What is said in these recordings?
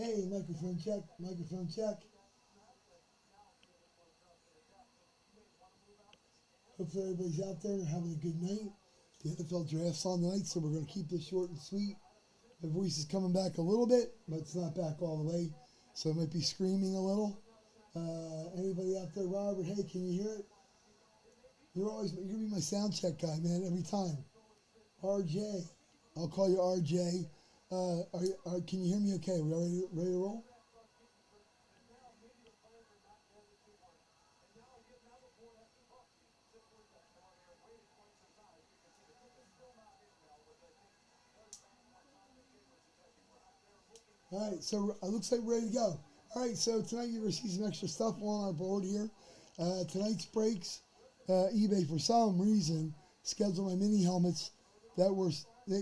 Hey, microphone check, microphone check. Hopefully everybody's out there and having a good night. The NFL draft's on tonight, so we're going to keep this short and sweet. My voice is coming back a little bit, but it's not back all the way, so I might be screaming a little. Anybody out there, Robert? Hey, can you hear it? You're going to be my sound check guy, man, every time. RJ. I'll call you RJ. Can you hear me okay? We all ready to roll? All right, so it looks like we're ready to go. All right, so tonight you're going to see some extra stuff on our board here. Tonight's breaks, eBay for some reason scheduled my mini helmets that were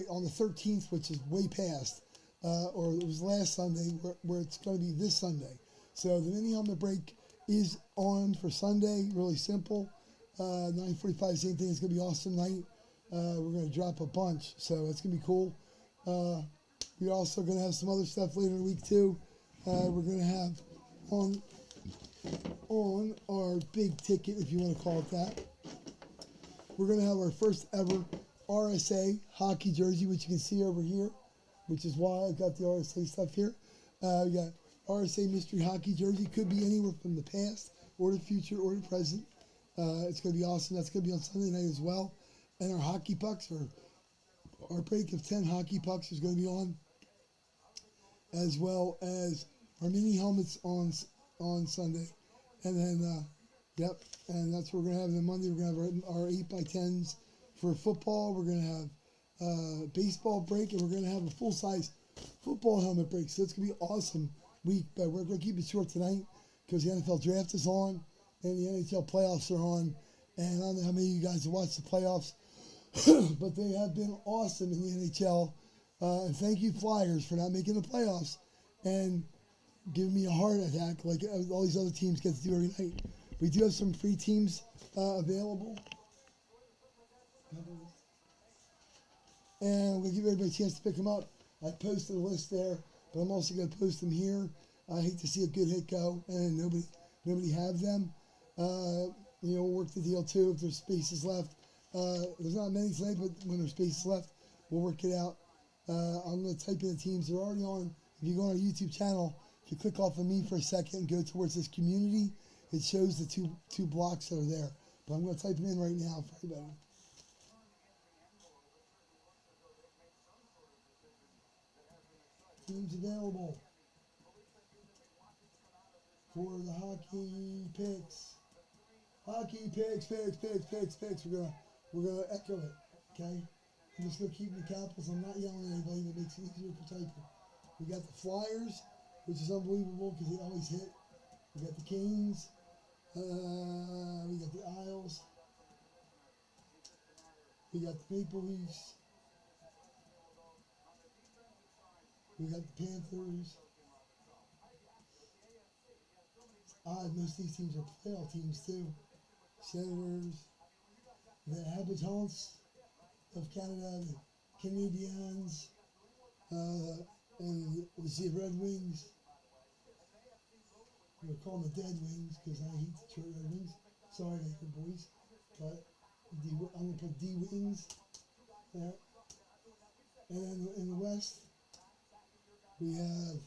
on the 13th, which is way past, or it was last Sunday, where it's going to be this Sunday. So the mini helmet break is on for Sunday, really simple. 9:45, same thing. It's going to be awesome night. We're going to drop a bunch, so it's going to be cool. We're also going to have some other stuff later in the week too. We're going to have on our big ticket, if you want to call it that, we're going to have our first ever RSA hockey jersey, which you can see over here, which is why I got the RSA stuff here. We got RSA mystery hockey jersey. Could be anywhere from the past or the future or the present. It's going to be awesome. That's going to be on Sunday night as well. And our hockey pucks, or our break of 10 hockey pucks, is going to be on, as well as our mini helmets on Sunday. And then, and that's what we're going to have. And then Monday, we're going to have our 8x10s for football. We're going to have baseball break, and we're going to have a full-size football helmet break. So it's going to be an awesome week. But we're going to keep it short tonight because the NFL draft is on and the NHL playoffs are on. And I don't know how many of you guys have watched the playoffs, but they have been awesome in the NHL. And thank you, Flyers, for not making the playoffs and giving me a heart attack like all these other teams get to do every night. We do have some free teams available. And we're going to give everybody a chance to pick them up. I posted a list there, but I'm also going to post them here. I hate to see a good hit go and nobody have them. We'll work the deal too if there's spaces left. There's not many tonight, but when there's spaces left, we'll work it out. I'm going to type in the teams. They're already on. If you go on our YouTube channel, if you click off of me for a second and go towards this community, it shows the two blocks that are there. But I'm going to type it in right now for everybody. Teams available for the hockey picks. Hockey picks. We're gonna echo it. Okay. I'm just gonna keep the capitals. I'm not yelling at anybody. That makes it easier for typing. We got the Flyers, which is unbelievable because they always hit. We got the Kings. We got the Isles. We got the Maple Leafs. We got the Panthers. It's odd, most of these teams are playoff teams too. Senators, the Habitants of Canada, the Canadiens, and we see the Red Wings. We're calling the Dead Wings because I hate Detroit Red Wings. Sorry, Laker boys, but I'm going to put D Wings there. And then in the West, we have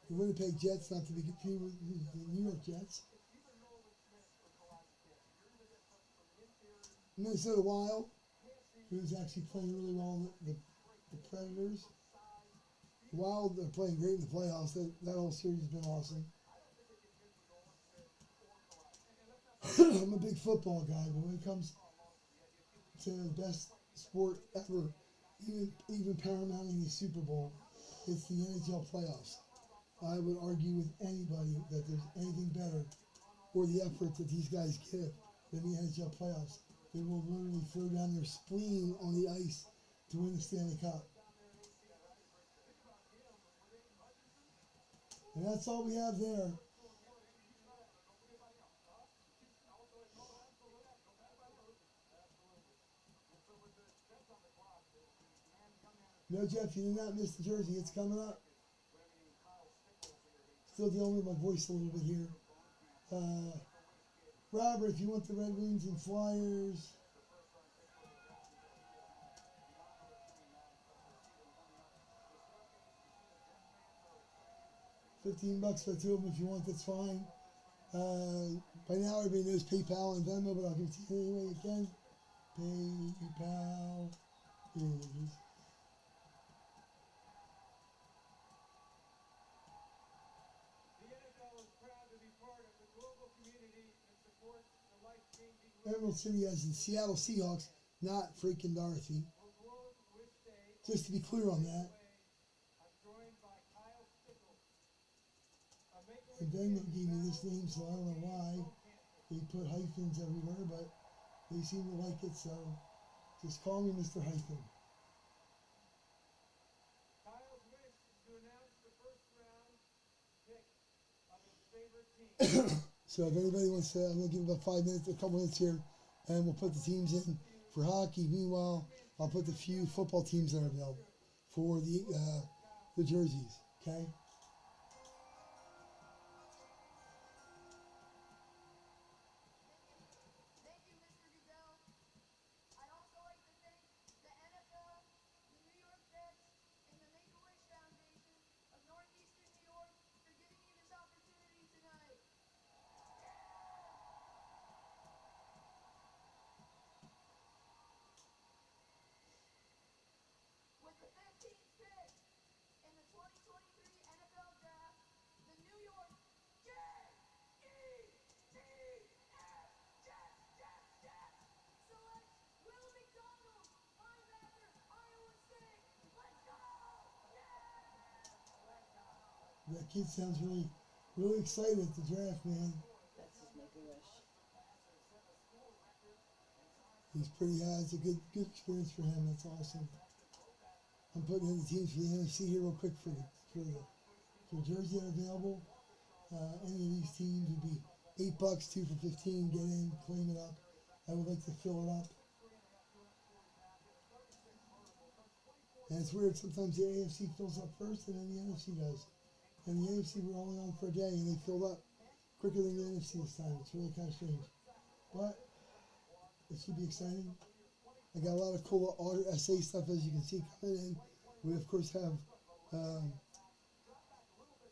the Winnipeg Jets, not to be confused with the New York Jets. Minnesota Wild, who's actually playing really well, the Predators. The Wild are playing great in the playoffs. That whole series has been awesome. I'm a big football guy, but when it comes to the best sport ever, even paramounting the Super Bowl, it's the NHL playoffs. I would argue with anybody that there's anything better or the effort that these guys give than the NHL playoffs. They will literally throw down their spleen on the ice to win the Stanley Cup. And that's all we have there. No, Jeff, you did not miss the jersey. It's coming up. Still dealing with my voice a little bit here. Robert, if you want the Red Wings and Flyers. $15 for the two of them if you want, that's fine. By now everybody knows PayPal and Venmo, but I'll give it to you any way you can. PayPal is Emerald City as in Seattle Seahawks, not freaking Dorothy. Just to be clear on that. And Venmo gave me this name, so I don't know why they put hyphens everywhere, but they seem to like it, so just call me Mr. Hyphen. So if anybody wants to, I'm going to give about 5 minutes, a couple minutes here, and we'll put the teams in for hockey. Meanwhile, I'll put the few football teams that are available for the jerseys, okay? That kid sounds really excited at the draft, man. That's his Make-A-Wish. He's pretty high. It's a good experience for him. That's awesome. I'm putting in the teams for the NFC here real quick for jersey that are available. Any of these teams would be $8, 2 for $15. Get in, claim it up. I would like to fill it up. And it's weird. Sometimes the AFC fills up first, and then the NFC does. And the NFC were only on for a day, and they filled up quicker than the NFC this time. It's really kind of strange. But it should be exciting. I got a lot of cool SA stuff, as you can see, coming in. We, of course, have the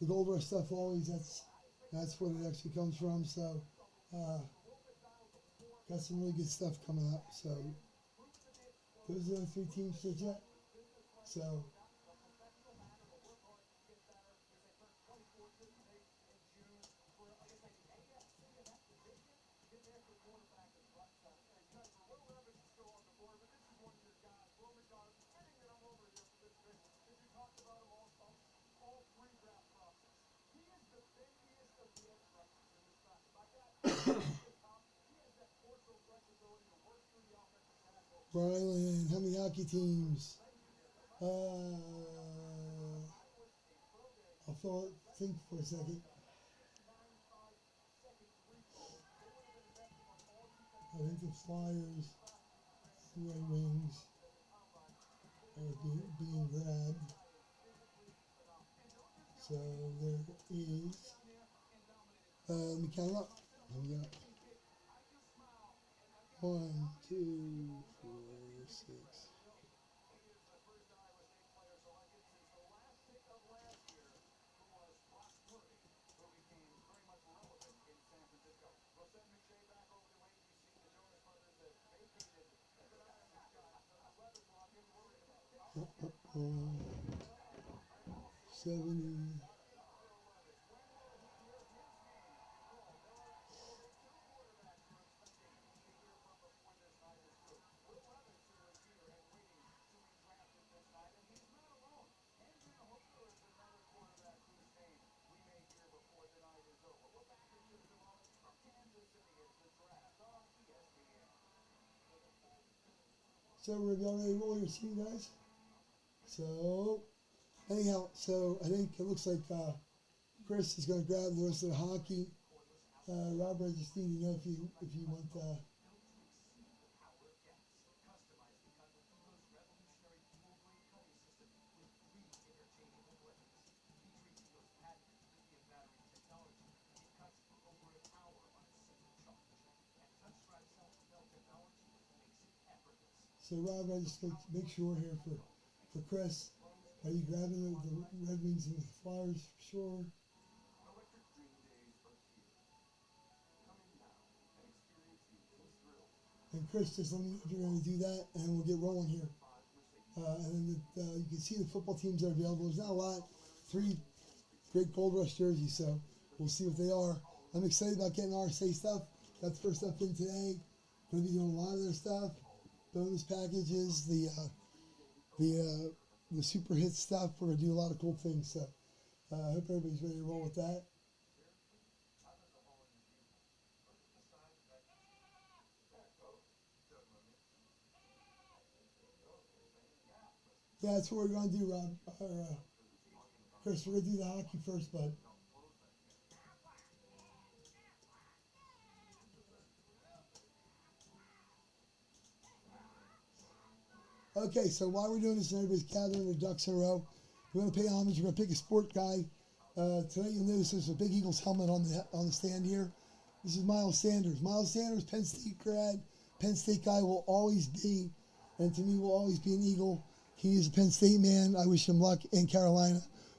Gold Rush stuff always. That's what it actually comes from. So, got some really good stuff coming up. So, those are the 3 teams for the Jet. So, Ryland, how many hockey teams? I'll think for a second. I think the Flyers, Red Wings are being grabbed. So there is, let me count them up. We got 1, 2, 4, 6. Uh, 70. So we're going to roll here, see you guys. So anyhow, so I think it looks like Chris is going to grab the rest of the hockey. Robert, I just need to know if you want. So Rob, I just like to make sure here for Chris. Are you grabbing the Red Wings and the Flyers for sure? And Chris, just let me know if you're going to do that, and we'll get rolling here. And then you can see the football teams that are available. There's not a lot. 3 great Gold Rush jerseys, so we'll see what they are. I'm excited about getting RSA stuff. Got the first stuff in today. Going to be doing a lot of their stuff. Bonus packages, the super hit stuff. We're going to do a lot of cool things. So I hope everybody's ready to roll with that. Yeah, that's what we're going to do, Rob. Chris, we're going to do the hockey first, bud. Okay, so while we're doing this and everybody's gathering their ducks in a row, we're going to pay homage. We're going to pick a sport guy. Tonight you'll notice there's a big Eagles helmet on the stand here. This is Miles Sanders. Miles Sanders, Penn State grad. Penn State guy will always be, and to me will always be an Eagle. He is a Penn State man. I wish him luck in Carolina.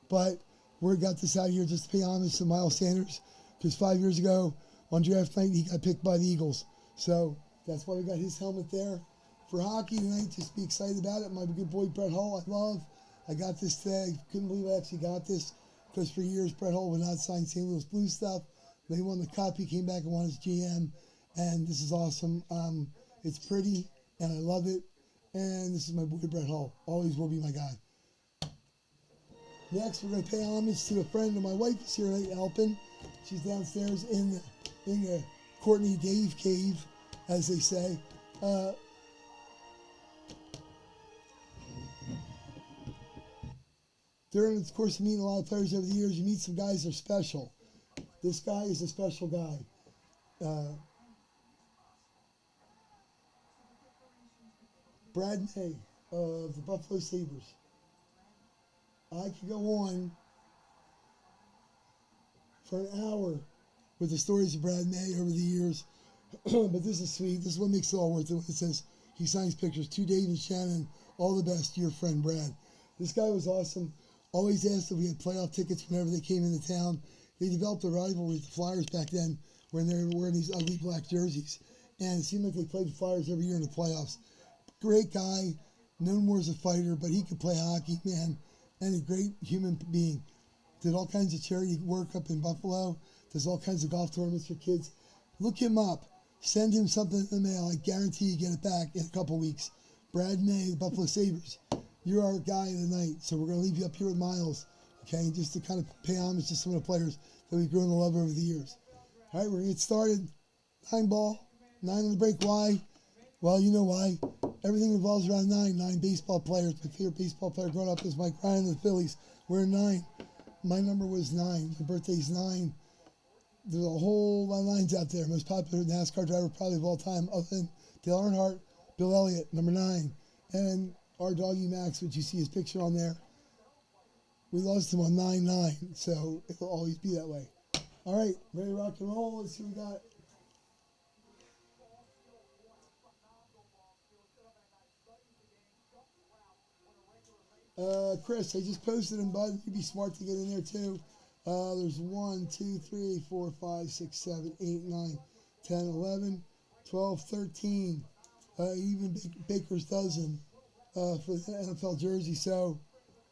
But we got this out here just to pay homage to Miles Sanders because 5 years ago on draft night he got picked by the Eagles. So that's why we got his helmet there. For hockey tonight, just be excited about it. My good boy Brett Hull, I got this today. Couldn't believe I actually got this because for years Brett Hull would not sign St. Louis Blues stuff. They won the cup. He came back and won his GM, and this is awesome. It's pretty, and I love it. And this is my boy Brett Hull. Always will be my guy. Next, we're going to pay homage to a friend of my wife who's here tonight, Alpin. She's downstairs in the Courtney Dave cave, as they say. During the course of meeting a lot of players over the years, you meet some guys that are special. This guy is a special guy. Brad May of the Buffalo Sabres. I could go on for an hour with the stories of Brad May over the years, but this is sweet. This is what makes it all worth it when it says he signs pictures to Dave and Shannon. All the best, your friend Brad. This guy was awesome. Always asked if we had playoff tickets whenever they came into town. They developed a rivalry with the Flyers back then when they were wearing these ugly black jerseys. And it seemed like they played the Flyers every year in the playoffs. Great guy, known more as a fighter, but he could play hockey, man. And a great human being. Did all kinds of charity work up in Buffalo. Does all kinds of golf tournaments for kids. Look him up. Send him something in the mail. I guarantee you get it back in a couple weeks. Brad May, the Buffalo Sabres. You're our guy of the night, so we're going to leave you up here with Miles, okay, just to kind of pay homage to some of the players that we've grown to love over the years. All right, we're going to get started. 9 ball, 9 on the break. Why? Well, you know why. Everything revolves around 9. 9 baseball players. My favorite baseball player growing up was Mike Ryan of the Phillies. We're 9. My number was 9. My birthday's 9. There's a whole lot of 9s out there. Most popular NASCAR driver probably of all time, other than Dale Earnhardt, Bill Elliott, number 9. And our doggy Max, which you see his picture on there, we lost him on 9-9, so it'll always be that way. All right, ready to rock and roll? Let's see what we got. Chris, I just posted them, bud. You'd be smart to get in there too. There's 1, 2, 3, 4, 5, 6, 7, 8, 9, 10, 11, 12, 13. Even Baker's dozen. For the NFL jersey. So,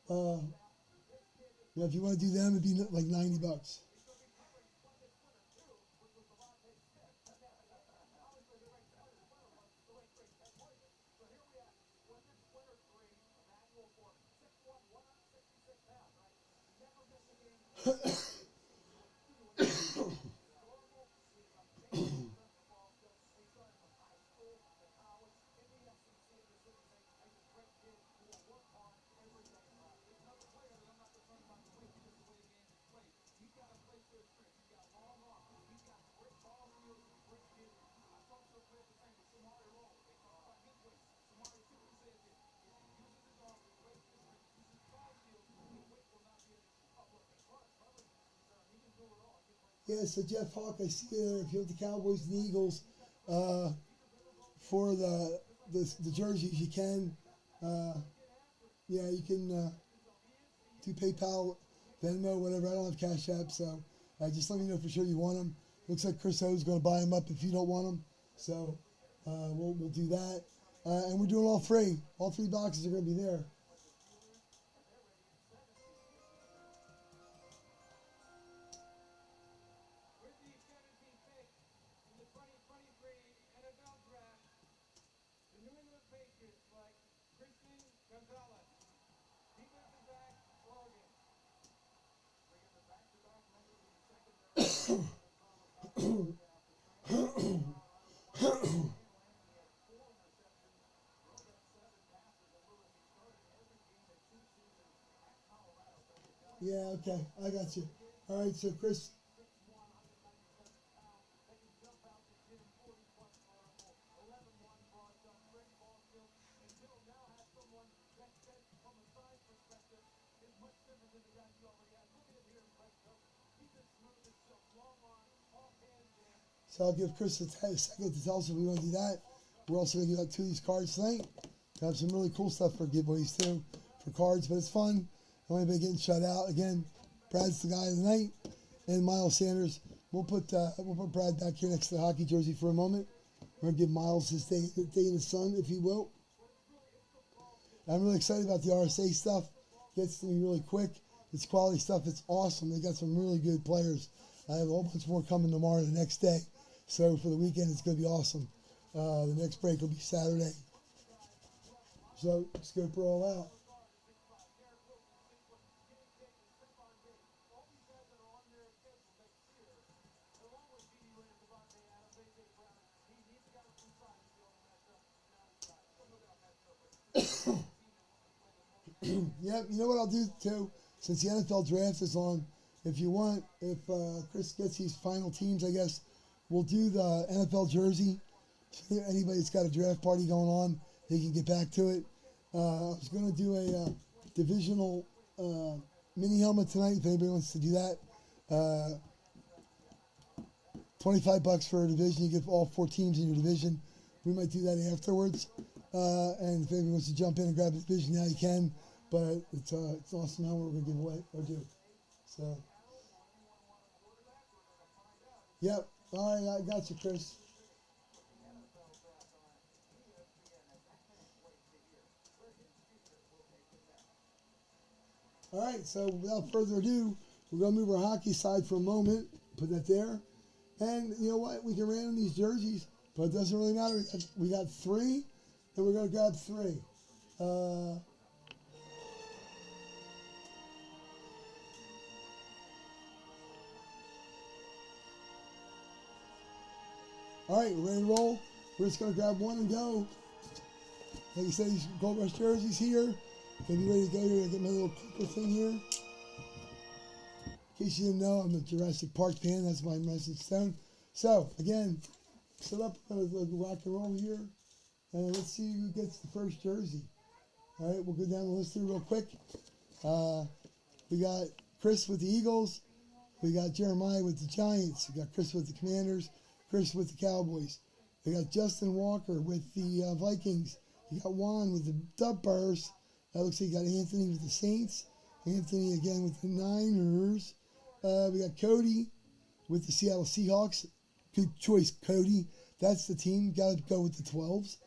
if you want to do them, it'd be like $90. Yeah, so Jeff Hawk, I see you there. If you have the Cowboys and the Eagles, for the the jerseys, you can. Yeah, you can do PayPal, Venmo, whatever. I don't have Cash App, so just let me know for sure you want them. Looks like Chris O is going to buy them up if you don't want them. So we'll do that. And we're doing all free. All 3 boxes are going to be there. Yeah, okay. I got you. All right, so Chris. So I'll give Chris a second to tell us if we want to do that. We're also going to give out 2 of these cards tonight. We have some really cool stuff for giveaways too, for cards, but it's fun. Don't anybody getting shut out. Again, Brad's the guy of the night, and Miles Sanders. We'll put Brad back here next to the hockey jersey for a moment. We're going to give Miles his day in the sun, if you will. I'm really excited about the RSA stuff. Gets to me really quick. It's quality stuff. It's awesome. They got some really good players. I have a whole bunch more coming tomorrow, the next day. So for the weekend, it's going to be awesome. The next break will be Saturday. So scope her all out. Yeah, you know what I'll do too? Since the NFL draft is on, if you want, if Chris gets these final teams, I guess, we'll do the NFL jersey. If anybody's got a draft party going on, they can get back to it. I was going to do a divisional mini helmet tonight, if anybody wants to do that. $25 for a division. You get all 4 teams in your division. We might do that afterwards. And if anybody wants to jump in and grab a division now, you can. But it's an awesome helmet we're going to give away or do. So, yep. All right, I got you, Chris. All right, so without further ado, we're going to move our hockey side for a moment. Put that there. And you know what? We can random these jerseys, but it doesn't really matter. We got 3, and we're going to grab 3. All right, we're ready to roll. We're just going to grab one and go. Like I said, these Gold Rush jerseys here. Gonna be ready to go here. I get my little clipper thing here. In case you didn't know, I'm a Jurassic Park fan. That's my message stone. So, again, set up a rock and roll here. And let's see who gets the first jersey. All right, we'll go down the list here real quick. We got Chris with the Eagles. We got Jeremiah with the Giants. We got Chris with the Commanders. Chris with the Cowboys. We got Justin Walker with the Vikings. You got Juan with the Dubbers. That looks like you got Anthony with the Saints. Anthony again with the Niners. We got Cody with the Seattle Seahawks. Good choice, Cody. That's the team. Got to go with the 12s.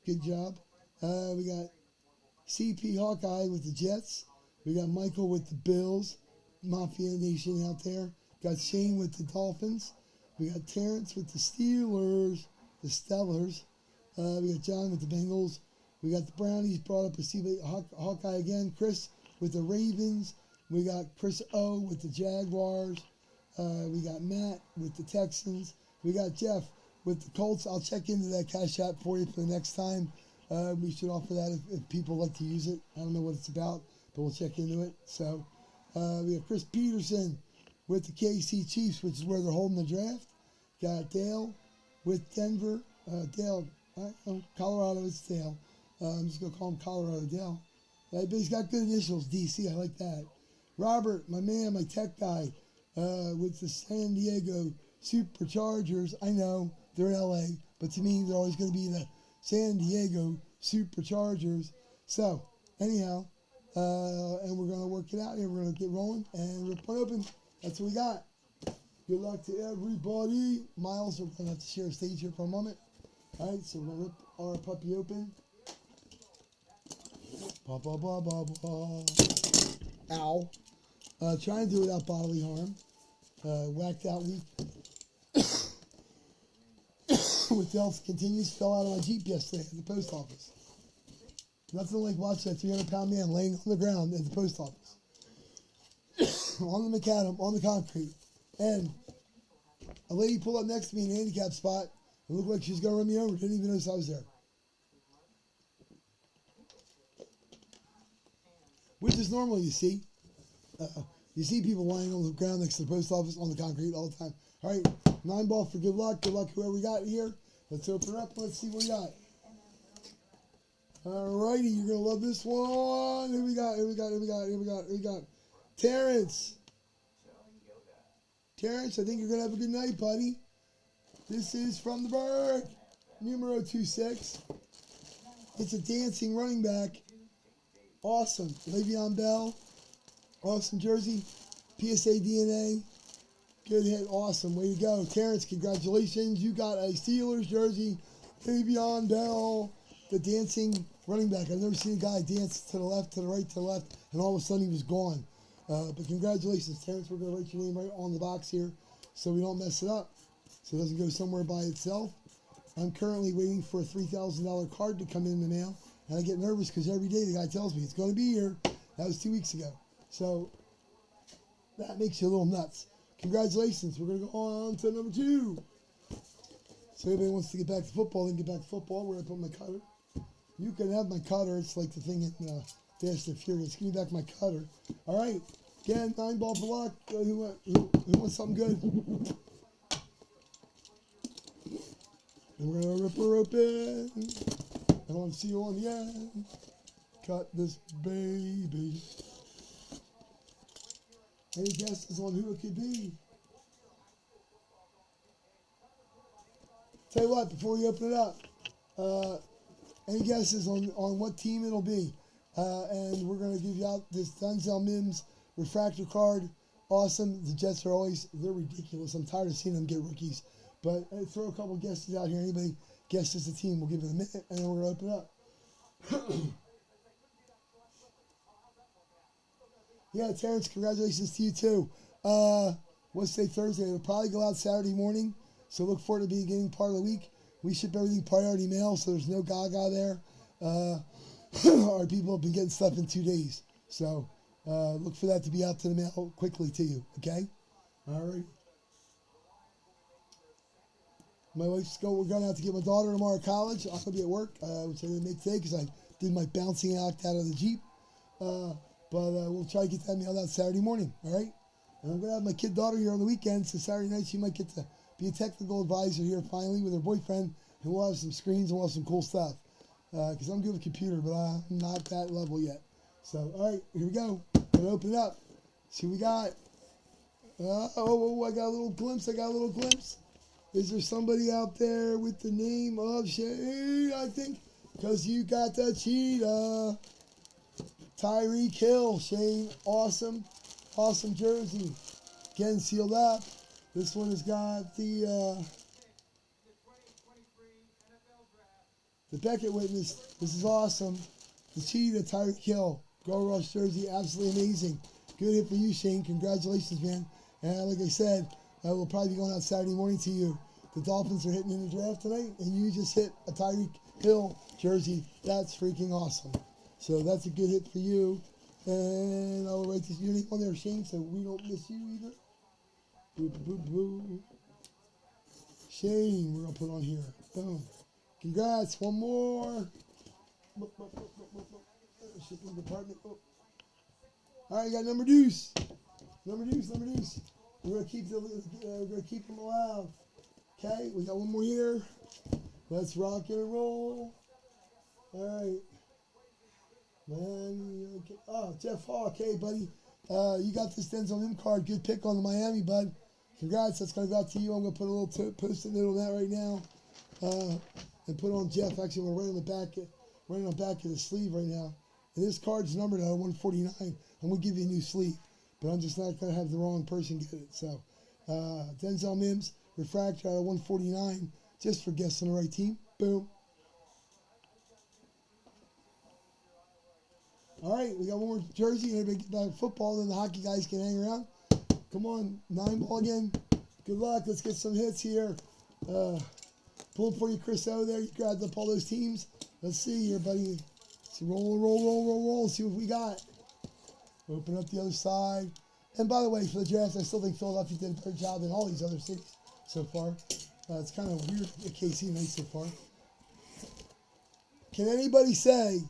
Good job. We got CP Hawkeye with the Jets. We got Michael with the Bills. Mafia Nation out there. Got Shane with the Dolphins. We got Terrence with the Steelers. The Stellars. We got John with the Bengals. We got the Brownies brought up a Hawkeye again. Chris with the Ravens. We got Chris O with the Jaguars. We got Matt with the Texans. We got Jeff with the Colts. I'll check into that Cash App for you for the next time. We should offer that if people like to use it. I don't know what it's about, but we'll check into it. So we got Chris Peterson with the KC Chiefs, which is where they're holding the draft. Got Dale with Denver. Dale, Colorado, it's Dale. I'm just going to call him Colorado Dale. But he's got good initials, DC. I like that. Robert, my man, my tech guy, with the San Diego Superchargers. I know they're in LA, but to me, they're always going to be the San Diego Superchargers. So, anyhow, and we're going to work it out here. We're going to get rolling and rip one open. That's what we got. Good luck to everybody. Miles, we're going to have to share a stage here for a moment. All right, so we're going to rip our puppy open. Ba, ba, ba, ba, ba. Ow. Try and do it without bodily harm. Whacked out week. With health continues, fell out of my Jeep yesterday at the post office. Nothing like watching that 300-pound man laying on the ground at the post office. On the macadam, on the concrete. And a lady pulled up next to me in a handicap spot and looked like she was going to run me over. Didn't even notice I was there. Which is normal, you see. You see people lying on the ground next to the post office on the concrete all the time. All right, 9 ball for good luck. Good luck whoever we got here. Let's open it up. Let's see what we got. All righty, you're going to love this one. Here we got. Terrence. Terrence, I think you're going to have a good night, buddy. This is from the Berg. Numero 26. It's a dancing running back. Awesome. Le'Veon Bell. Awesome jersey. PSA DNA. Good hit. Awesome. Way to go. Terrence, congratulations. You got a Steelers jersey. Le'Veon Bell. The dancing running back. I've never seen a guy dance to the left, to the right, to the left, and all of a sudden he was gone. But congratulations, Terrence. We're going to write your name right on the box here so we don't mess it up. So it doesn't go somewhere by itself. I'm currently waiting for a $3,000 card to come in the mail. And I get nervous because every day the guy tells me it's going to be here. That was 2 weeks ago. So that makes you a little nuts. Congratulations. We're going to go on to number 2. So everybody wants to get back to football, then get back to football. Where I put my cutter. You can have my cutter. It's like the thing in Fast and Furious. Give me back my cutter. All right. Again, 9 ball for luck. Who wants something good? And we're going to rip her open. I want to see you on the end. Cut this baby. Any guesses on who it could be? Tell you what, before we open it up, any guesses on what team it'll be? And we're going to give you out this Denzel Mims refractor card. Awesome. The Jets are they're ridiculous. I'm tired of seeing them get rookies. But throw a couple guesses out here. Anybody guesses the team, we'll give it a minute, and then we're going to open it up. Yeah, Terrence, congratulations to you too. What's today, Thursday? It'll probably go out Saturday morning, so look forward to the beginning part of the week. We ship everything priority mail, so there's no gaga there. Our people have been getting stuff in 2 days, so look for that to be out to the mail quickly to you, okay? All right. My wife's we're going out to get my daughter tomorrow at college. I'm going to be at work, which I didn't make today because I did my bouncing act out of the Jeep. But we'll try to get that mailed out Saturday morning, all right? And I'm going to have my kid daughter here on the weekend, so Saturday night she might get to be a technical advisor here finally with her boyfriend, and we'll have some screens and we'll have some cool stuff. Because I'm good with computer, but I'm not that level yet. So, all right, here we go. I'm going to open it up. See what we got. I got a little glimpse. Is there somebody out there with the name of Shane, I think? Because you got the cheetah. Tyreek Hill, Shane. Awesome jersey. Again, sealed up. This one has got the Beckett witness. This is awesome. The cheetah, Tyreek Hill. Go Rush jersey, absolutely amazing. Good hit for you, Shane. Congratulations, man. And like I said, we'll probably be going out Saturday morning to you. The Dolphins are hitting in the draft tonight, and you just hit a Tyreek Hill jersey. That's freaking awesome. So that's a good hit for you. And I'll write your name on there, Shane, so we don't miss you either. Boo, boo, boo. Shane, we're going to put on here. Boom. Congrats. One more. Shipping department. Oh. All right, got number deuce. Number deuce. We're gonna keep them alive. Okay, we got one more here. Let's rock and roll. All right, man. Oh, Jeff Hawk. Hey, buddy. You got this Denzel Mims card. Good pick on the Miami, bud. Congrats. That's gonna go out to you. I'm gonna put a little post-it note on that right now. and put on Jeff. Actually, we're right on the back of the sleeve right now. And this card's numbered out of 149. I'm going to give you a new sleeve, but I'm just not going to have the wrong person get it. So, Denzel Mims, refractor out of 149, just for guessing the right team. Boom. All right, we got one more jersey. Everybody get back to football, then the hockey guys can hang around. Come on, 9-ball again. Good luck. Let's get some hits here. Pulling for you, Chris O there. You grabbed up all those teams. Let's see here, buddy. Let's roll. See what we got. Open up the other side. And by the way, for the draft, I still think Philadelphia did a better job than all these other cities so far. It's kind of weird at KC night so far. Can anybody say,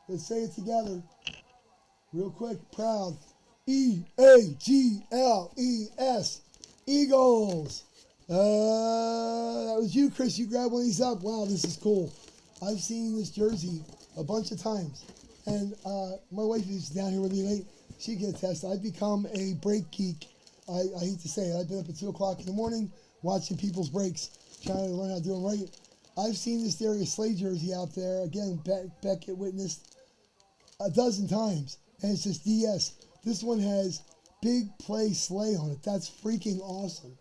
let's say it together, real quick, proud, E-A-G-L-E-S, Eagles. That was you, Chris. You grabbed one of these up. Wow, this is cool. I've seen this jersey a bunch of times. And my wife is down here with me tonight. She can attest. I've become a break geek. I hate to say it. I've been up at 2 o'clock in the morning watching people's breaks, trying to learn how to do them right. I've seen this Darius Slay jersey out there. Again, Beckett witnessed a dozen times. And it's just DS. This one has Big Play Slay on it. That's freaking awesome.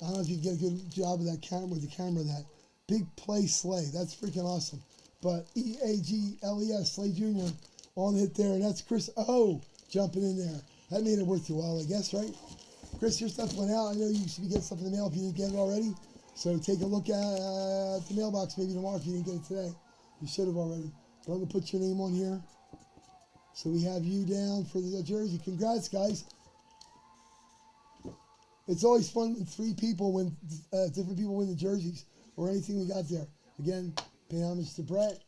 I don't know if you can get a good job of that camera with the camera of that. Big Play Slay. That's freaking awesome. But E-A-G-L-E-S, Slay Jr. on the hit there. And that's Chris O jumping in there. That made it worth your while, I guess, right? Chris, your stuff went out. I know you should be getting stuff in the mail if you didn't get it already. So take a look at the mailbox maybe tomorrow if you didn't get it today. You should have already. But I'm going to put your name on here. So we have you down for the jersey. Congrats, guys. It's always fun when different people win the jerseys or anything we got there. Again, pay homage to Brett.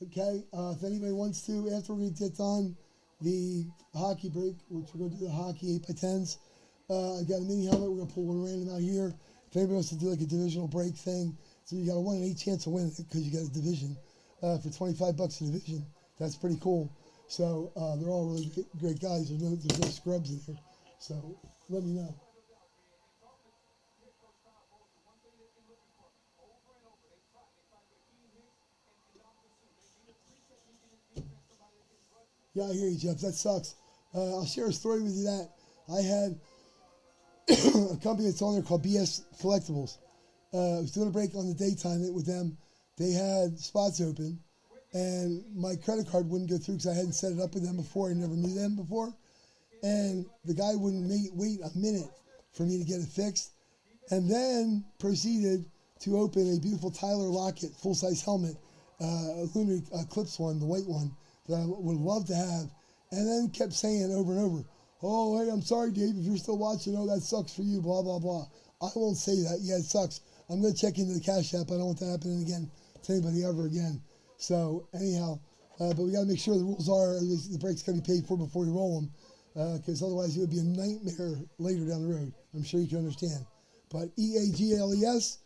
Okay, if anybody wants to, after we get done the hockey break, which we're going to do the hockey 8x10s, I got a mini helmet. We're going to pull one random out here. If anybody wants to do like a divisional break thing, so you got a 1 in 8 chance of winning it because you got a division for $25 a division. That's pretty cool. So they're all really great guys. There's no scrubs in here. So let me know. Yeah, I hear you, Jeff. That sucks. I'll share a story with you that I had a company that's on there called BS Collectibles. I was doing a break on the daytime with them. They had spots open, and my credit card wouldn't go through because I hadn't set it up with them before. I never knew them before. And the guy wouldn't wait a minute for me to get it fixed, and then proceeded to open a beautiful Tyler Lockett full-size helmet, a Lunar Eclipse one, the white one, that I would love to have, and then kept saying over and over, oh, hey, I'm sorry, Dave, if you're still watching, oh, that sucks for you, blah, blah, blah. I won't say that. Yeah, it sucks. I'm going to check into the Cash App. I don't want that happening again to anybody ever again. So, anyhow, but we got to make sure the rules are the breaks got to be paid for before you roll them, because otherwise it would be a nightmare later down the road. I'm sure you can understand. But E-A-G-L-E-S,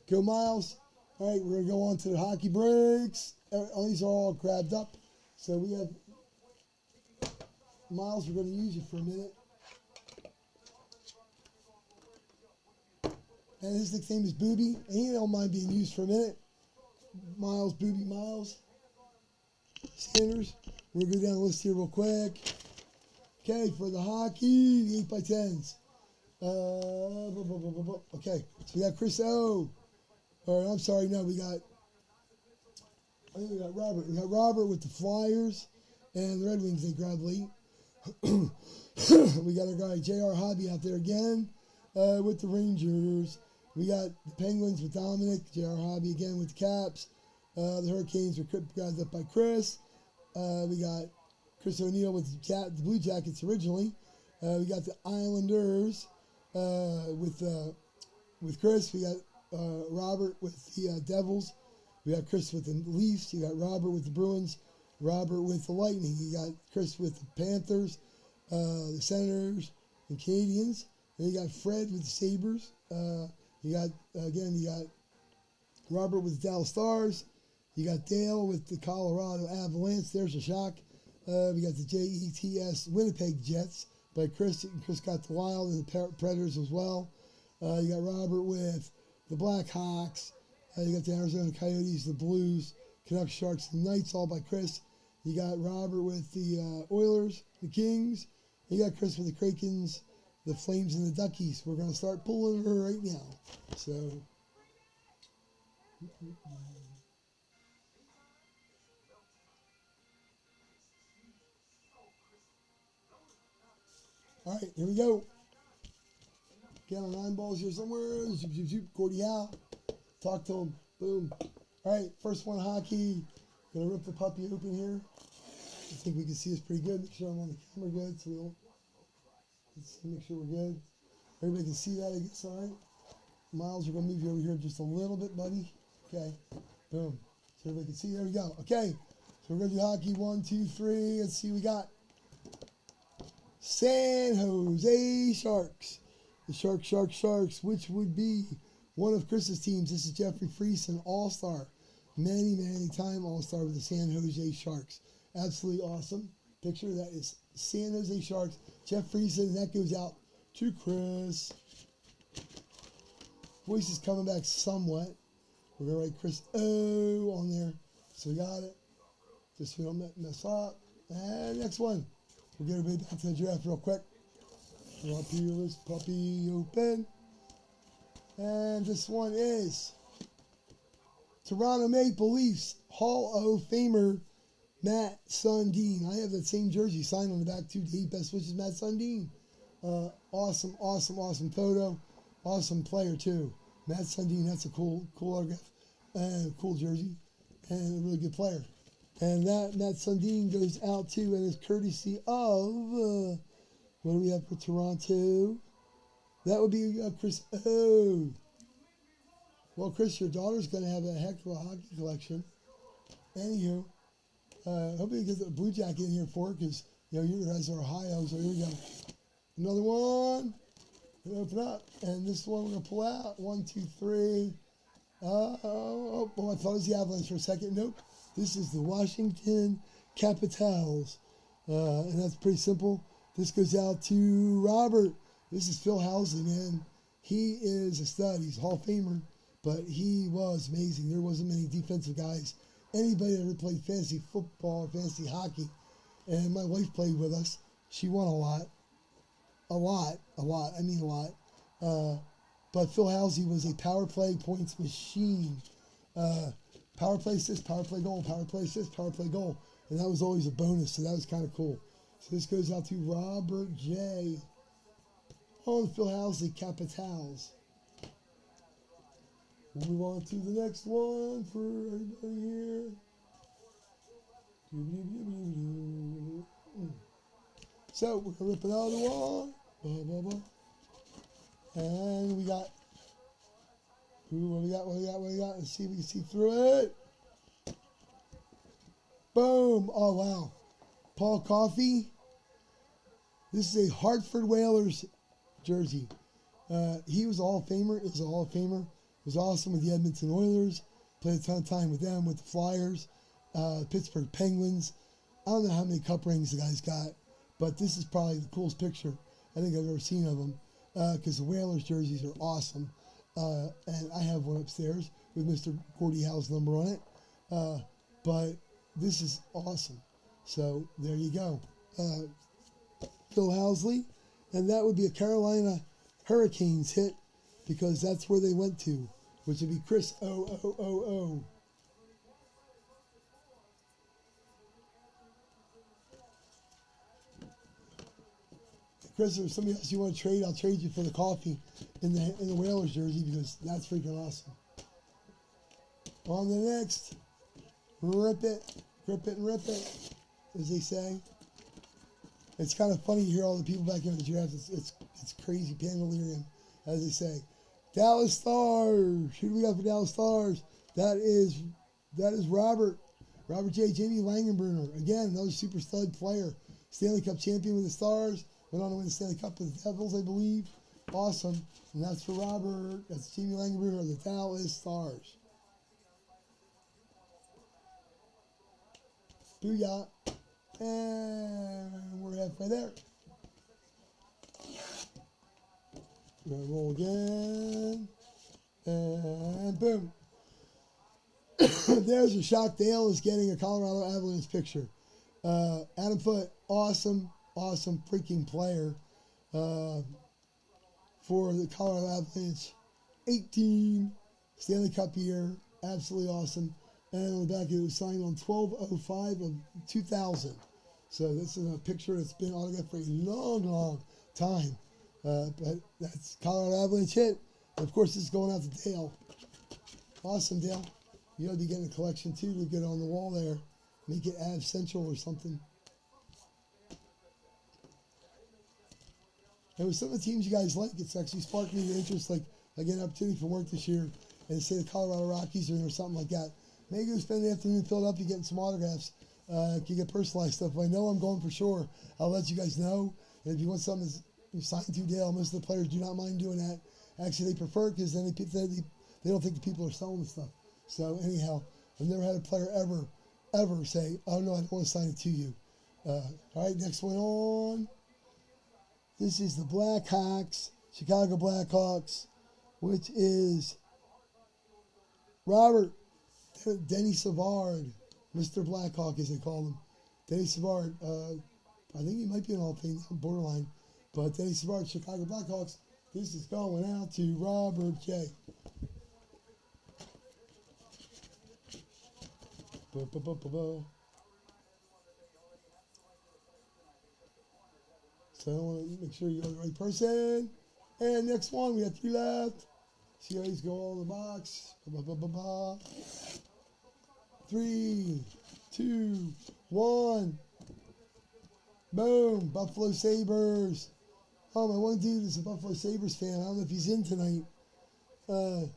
go Miles. All right, we're going to go on to the hockey breaks. These are all grabbed up. So we have Miles. We're going to use you for a minute. And his nickname is Booby. And he don't mind being used for a minute. Miles, Booby, Miles. Sanders. We're going to go down the list here real quick. Okay, for the hockey, the 8x10s. Okay, so we got Chris O. Or I'm sorry, no, I think we got Robert. We got Robert with the Flyers and the Red Wings. They grabbed late. We got our guy J.R. Hobby out there again with the Rangers. We got the Penguins with Dominic. J.R. Hobby again with the Caps. The Hurricanes were grabbed up by Chris. We got Chris O'Neill with the Blue Jackets originally. We got the Islanders with Chris. We got Robert with the Devils. We got Chris with the Leafs. You got Robert with the Bruins. Robert with the Lightning. You got Chris with the Panthers, the Senators, and Canadians. Then you got Fred with the Sabres. You got Robert with the Dallas Stars. You got Dale with the Colorado Avalanche. There's a shock. We got the Jets Winnipeg Jets by Chris. Chris got the Wild and the Predators as well. You got Robert with the Blackhawks. You got the Arizona Coyotes, the Blues, Canucks, Sharks, and Knights, all by Chris. You got Robert with the Oilers, the Kings. You got Chris with the Krakens, the Flames, and the Duckies. We're going to start pulling her right now. So, all right, here we go. Get on 9 balls here somewhere. Zoop, zoop, zoop. Gordie Howe. Talk to him. Boom. All right, first one, hockey. Gonna rip the puppy open here. I think we can see this pretty good. Make sure I'm on the camera good, so we don't. Let's see, make sure we're good. Everybody can see that, I guess. All right. Miles, we're gonna move you over here just a little bit, buddy. Okay. Boom. So everybody can see. There we go. Okay. So we're gonna do hockey. 1, 2, 3. Let's see. We got San Jose Sharks. The Sharks, which would be one of Chris's teams. This is Jeffrey Friesen, All-Star. Many time All-Star with the San Jose Sharks. Absolutely awesome picture. That is San Jose Sharks. Jeff Friesen, and that goes out to Chris. Voice is coming back somewhat. We're going to write Chris O on there. So we got it. Just so we don't mess up. And next one. We'll get everybody back to the draft real quick. Drop here, this puppy open. And this one is Toronto Maple Leafs Hall of Famer Matt Sundin. I have that same jersey signed on the back too. The 8 best wishes, Matt Sundin. Awesome photo. Awesome player too. Matt Sundin, that's a cool autograph. And a cool jersey. And a really good player. And that Matt Sundin goes out to and is courtesy of... what do we have for Toronto? That would be Chris O. Well, Chris, your daughter's going to have a heck of a hockey collection. Anywho, hopefully you get the Blue Jacket in here for her because, you guys are Ohio, so here we go. Another one. Gonna open up. And this one we're going to pull out. 1, 2, 3. I thought it was the Avalanche for a second. Nope. This is the Washington Capitals. And that's pretty simple. This goes out to Robert. This is Phil Housley, man. He is a stud. He's a Hall of Famer, but he was amazing. There wasn't many defensive guys. Anybody that ever played fantasy football or fantasy hockey, and my wife played with us. She won a lot. I mean a lot. But Phil Housley was a power play points machine. Power play assist, power play goal, power play assist, power play goal. And that was always a bonus, so that was kind of cool. So this goes out to Robert J. on Phil Housley Capitals. We'll move on to the next one for everybody here. So we're going to rip another one. And we got, what we got? Let's see if we can see through it. Boom. Oh, wow. Paul Coffey. This is a Hartford Whalers jersey. He was a Hall of Famer. Is a Hall of Famer. Was awesome with the Edmonton Oilers. Played a ton of time with them, with the Flyers, Pittsburgh Penguins. I don't know how many cup rings the guy's got, but this is probably the coolest picture I think I've ever seen of him because the Whalers jerseys are awesome. And I have one upstairs with Mr. Gordie Howe's number on it. But this is awesome. So there you go. Phil Housley. And that would be a Carolina Hurricanes hit because that's where they went to, which would be Chris O. Chris, if there's somebody else you want to trade, I'll trade you for the coffee in the Whalers jersey because that's freaking awesome. On the next, rip it, grip it, and rip it, as they say. It's kind of funny to hear all the people back in the draft. It's crazy, pandemonium, as they say. Dallas Stars. Who do we got for Dallas Stars? That is Robert J. Jamie Langenbrunner. Again, another super stud player. Stanley Cup champion with the Stars. Went on to win the Stanley Cup with the Devils, I believe. Awesome. And that's for Robert. That's Jamie Langenbrunner of the Dallas Stars. Booyah. And we're halfway there. We're going to roll again. And boom. There's a shock. Dale is getting a Colorado Avalanche picture. Adam Foote, awesome freaking player for the Colorado Avalanche. 18 Stanley Cup year, absolutely awesome. And on the back, it was signed on 12/05 of 2000. So this is a picture that's been autographed for a long time. But that's Colorado Avalanche hit. And of course, this is going out to Dale. Awesome, Dale. You ought to be getting a collection too to get on the wall there. Make it Av Central or something. And with some of the teams you guys like, it's actually sparked me the interest. Like, I get an opportunity for work this year, and say the Colorado Rockies or something like that. Maybe go spend the afternoon in Philadelphia getting some autographs. Can get personalized stuff. If I know I'm going for sure, I'll let you guys know. And if you want something that's signed to Dale, most of the players do not mind doing that. Actually, they prefer it because then they don't think the people are selling the stuff. So anyhow, I've never had a player ever say, "Oh no, I don't want to sign it to you." All right, next one on. This is the Blackhawks, Chicago Blackhawks, which is Robert Denny Savard, Mr. Blackhawk as they call him. Denny Savard, I think he might be an Hall of Fame borderline, but Denny Savard, Chicago Blackhawks. This is going out to Robert J. So I want to make sure you got the right person. And next one, we have 3 left. See how these go all in the box. 3, 2, 1. Boom. Buffalo Sabres. Oh, my one dude is a Buffalo Sabres fan. I don't know if he's in tonight. That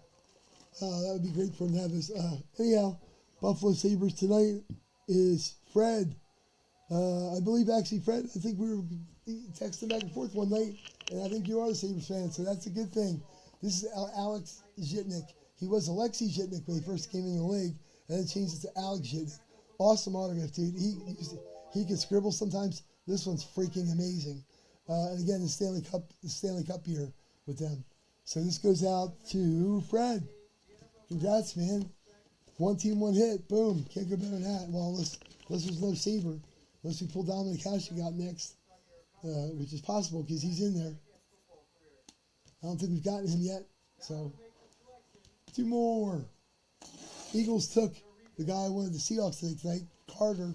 would be great for him to have this. Anyhow, Buffalo Sabres tonight is Fred. I believe actually Fred, I think we were texting back and forth one night, and I think you are a Sabres fan, so that's a good thing. This is Alex Zhitnik. He was Alexei Zhitnik when he first came in the league, and then changed it to Alex Zhitnik. Awesome autograph, dude. He can scribble sometimes. This one's freaking amazing. And again, the Stanley Cup year with them. So this goes out to Fred. Congrats, man. One team, one hit. Boom. Can't go better than that. Well, unless there's no Sabre. Unless we pull Dominic Hasek out next, which is possible because he's in there. I don't think we've gotten him yet. So, 2 more. Eagles took the guy I wanted the Seahawks to take tonight, Carter,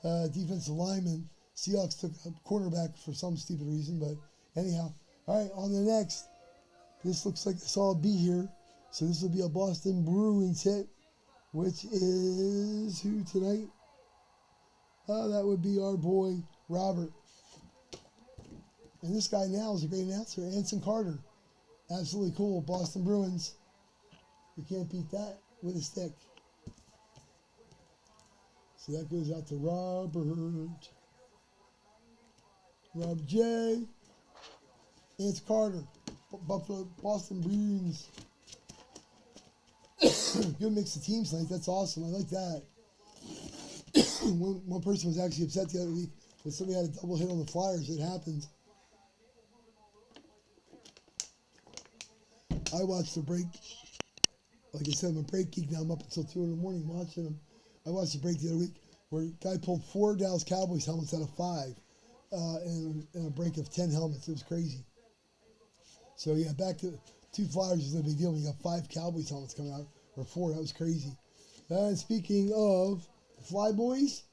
defensive lineman. Seahawks took a quarterback for some stupid reason, but anyhow. All right, on the next. This looks like a solid B here. So this will be a Boston Bruins hit, which is who tonight? That would be our boy, Robert. And this guy now is a great announcer, Anson Carter. Absolutely cool. Boston Bruins. You can't beat that with a stick. So that goes out to Robert. Rob J. Anson Carter. Buffalo, Boston Bruins. Good mix of teams tonight. That's awesome. I like that. One person was actually upset the other week that somebody had a double hit on the Flyers. It happened. I watched the break. Like I said, I'm a break geek now. I'm up until 2 in the morning watching them. I watched the break the other week where a guy pulled 4 Dallas Cowboys helmets out of 5 in a break of 10 helmets. It was crazy. So, yeah, back to 2 Flyers is no big deal when you got 5 Cowboys helmets coming out, or 4. That was crazy. And speaking of the Fly Boys,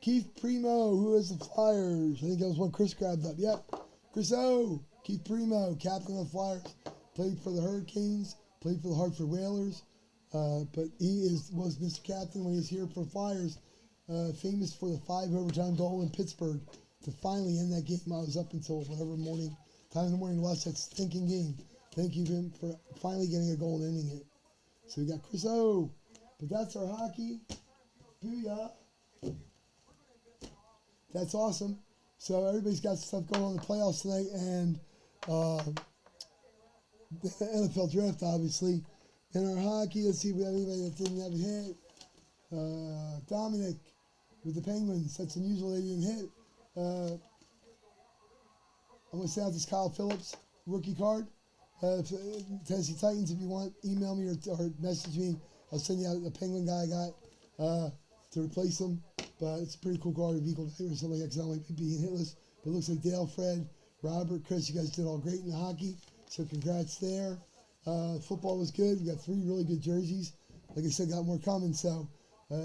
Keith Primo, who is the Flyers? I think that was one Chris grabbed up. Yep, Chris O. Keith Primo, captain of the Flyers. Played for the Hurricanes, played for the Hartford Whalers, but he was Mr. Captain when he was here for Flyers, famous for the 5 overtime goal in Pittsburgh to finally end that game. I was up until whatever time in the morning to watch that stinking game. Thank you him for finally getting a goal and ending it. So we got Chris O. But that's our hockey. Booyah. That's awesome. So everybody's got stuff going on in the playoffs tonight, and the NFL draft, obviously. In our hockey, let's see if we have anybody that didn't have a hit. Dominic with the Penguins. That's unusual they didn't hit. I'm going to say out this Kyle Phillips rookie card. Tennessee Titans, if you want, email me or message me I'll send you out the Penguin guy I got to replace him. But it's a pretty cool card of equal value or something like that, 'cause I don't like being hitless. But it looks like Dale, Fred, Robert, Chris, you guys did all great in the hockey. So congrats there. Football was good. We got 3 really good jerseys. Like I said, got more coming. So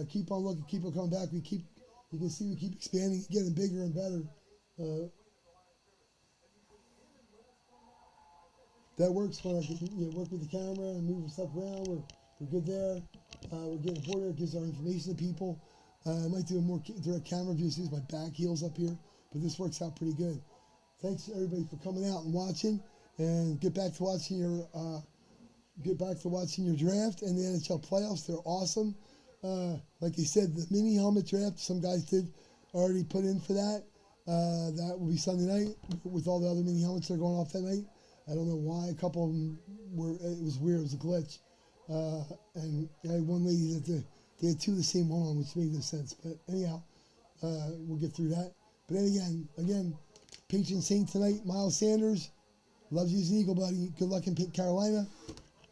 keep on looking, keep on coming back. You can see we keep expanding, getting bigger and better. That works when I can work with the camera and move stuff around. We're good there. We're getting a border. It gives our information to people. I might do a more direct camera view since my back heels up here, but this works out pretty good. Thanks everybody for coming out and watching, and get back to watching your draft and the NHL playoffs. They're awesome. Like I said, the mini helmet draft, some guys did already put in for that. That will be Sunday night with all the other mini helmets that are going off that night. I don't know why. A couple of them it was weird. It was a glitch. And I had one lady that they had 2 of the same one on, which made no sense. But anyhow, we'll get through that. But then again, patron saint tonight, Miles Sanders. Loves you as an Eagle, buddy. Good luck in Carolina.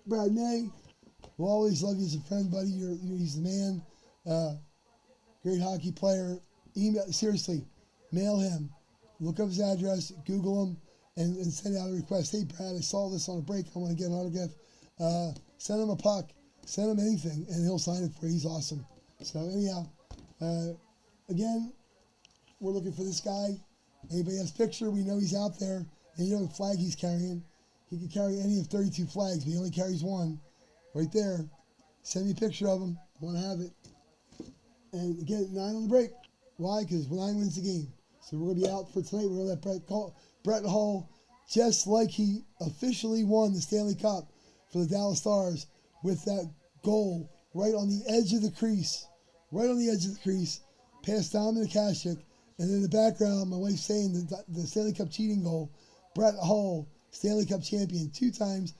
Brad May, we'll always love you as a friend, buddy. He's the man. Great hockey player. Seriously, mail him. Look up his address, Google him, and send out a request. Hey, Brad, I saw this on a break. I want to get an autograph. Send him a puck. Send him anything, and he'll sign it for you. He's awesome. So anyhow, again, we're looking for this guy. Anybody has a picture, we know he's out there. And you know the flag he's carrying. He can carry any of 32 flags, but he only carries 1. Right there. Send me a picture of him. I want to have it. And again, 9 on the break. Why? Because 9 wins the game. So we're going to be out for tonight. We're going to let Brett Hull, just like he officially won the Stanley Cup for the Dallas Stars, with that goal right on the edge of the crease. Right on the edge of the crease. Past Dominik Hasek. And in the background, my wife's saying the Stanley Cup cheating goal. Brett Hull, Stanley Cup champion 2 times,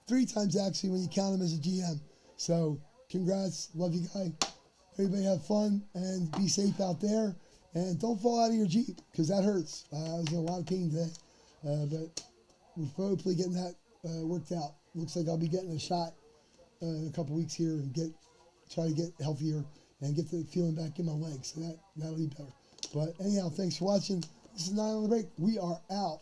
3 times actually when you count him as a GM. So congrats. Love you guys. Everybody have fun and be safe out there. And don't fall out of your Jeep, because that hurts. I was in a lot of pain today. But we're hopefully getting that worked out. Looks like I'll be getting a shot in a couple weeks here and try to get healthier and get the feeling back in my legs. So that'll be better. But anyhow, thanks for watching. This is 9 on the break. We are out.